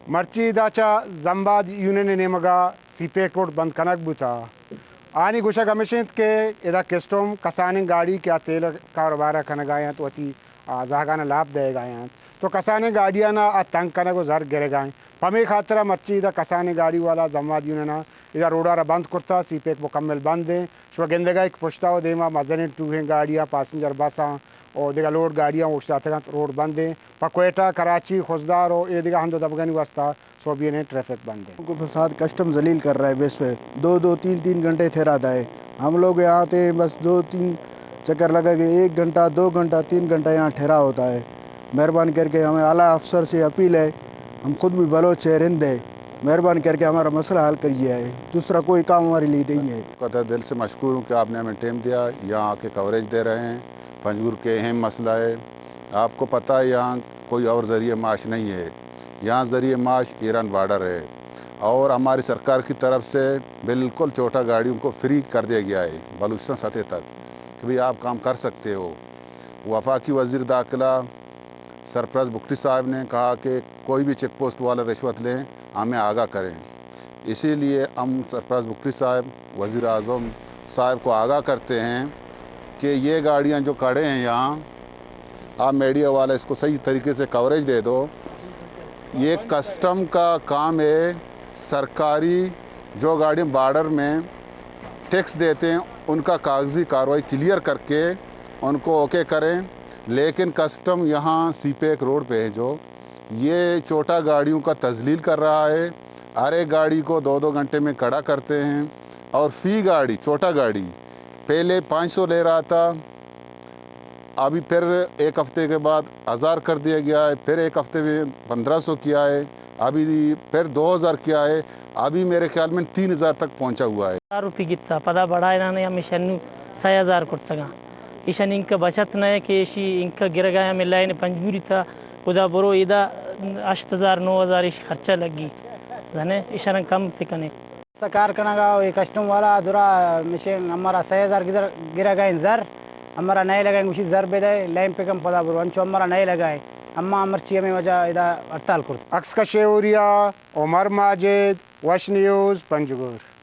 مرچی داچا زنباد union نیمگا سیپیک road بند کنک بوتا آنی گوشہ گمشنت کے ادا کسٹوم کسانی گاڑی کیا تیل کاروبارہ کنگائیں تو اتی زہگانا لاب دے گائیں تو کسانی گاڑیانا تنگ کنگو زر گرے گائیں پمی خاطرہ مرچی دا کسانی گاڑی والا زنباد یونینا ادا روڈا را بند کرتا سیپیک مکمل بند دیں شو گندگا ایک پشتا ہو دیما مزنین ٹوہیں گاڑیاں پاسنجر بساں اور دیگا لوڈ گاڑیاں وشتا تھا روڈ بند دیں پکویٹا کراچی خوزدار اور یہ دیگا ہندو دبگانی واسطہ سو بھی انہیں ٹریفک بند ہے کو فساد کسٹم ذلیل کر رہا ہے بیس پہ دو تین گھنٹے ٹھہراتا ہے. ہم لوگ یہاں آتے ہیں بس 2-3 چکر لگا کے 1 گھنٹہ 2 گھنٹہ 3 گھنٹہ یہاں ٹھہرا ہوتا ہے. مہربان کر کے ہمیں اعلیٰ افسر سے اپیل ہے, ہم خود بھی بلوچ ہے رند ہے, مہربان کر کے ہمارا مسئلہ حل کریے ہے, دوسرا کوئی کام ہمارے لیے نہیں ہے. قطع دل سے مشکور ہوں کہ آپ نے ہمیں ٹائم دیا, یہاں آ کے کوریج دے رہے ہیں. پنجگور کے اہم مسئلہ ہے, آپ کو پتہ ہے یہاں کوئی اور ذریعہ معاش نہیں ہے, یہاں ذریعہ معاش ایران بارڈر ہے اور ہماری سرکار کی طرف سے بالکل چھوٹا گاڑیوں کو فری کر دیا گیا ہے بلوچستان سطح تک کہ بھئی آپ کام کر سکتے ہو. وفاقی وزیر داخلہ سرفراز بگٹی صاحب نے کہا کہ کوئی بھی چیک پوسٹ والا رشوت لیں ہمیں آگاہ کریں, اسی لیے ہم سرفراز بگٹی صاحب وزیر اعظم صاحب کو آگاہ کرتے ہیں کہ یہ گاڑیاں جو کھڑے ہیں یہاں, آپ میڈیا والا اس کو صحیح طریقے سے کوریج دے دو. یہ کسٹم کا کام ہے, سرکاری جو گاڑیاں بارڈر میں ٹیکس دیتے ہیں ان کا کاغذی کارروائی کلیئر کر کے ان کو اوکے کریں, لیکن کسٹم یہاں سی پیک روڈ پہ ہے جو یہ چھوٹا گاڑیوں کا تذلیل کر رہا ہے. ہر ایک گاڑی کو 2 گھنٹے میں کھڑا کرتے ہیں اور فی گاڑی چھوٹا گاڑی پہلے 500 لے رہا تھا, ابھی پھر 1 ہفتے کے بعد 1000 کر دیا گیا ہے, پھر 1 ہفتے میں 1500 کیا ہے, ابھی پھر 2000 کیا ہے, ابھی میرے خیال میں 3000 تک پہنچا ہوا ہے. روپی گتا پدا بڑا ہے ہمیں شنو 6000 کرتا گا ایشان انک بچت نہ کہ انک گر گیا ہمیں لائن پنجگوری تھا خدا برو ادا 8000 9000 خرچہ لگی زنے ایشان کم پکنے کار کرنا گا یہ کسٹم والا دورا مشین ہمارا 6000 گرا گئے زر ہمارا نئے لگائیں گے زر بے دے لائن پہ کم پدا برو انچو ہمارا نئے لگائے اما مرچی ہمیں وجہ ادا ہڑتال کرتا. اکس کا شیوریا عمر ماجد وش نیوز پنجگور.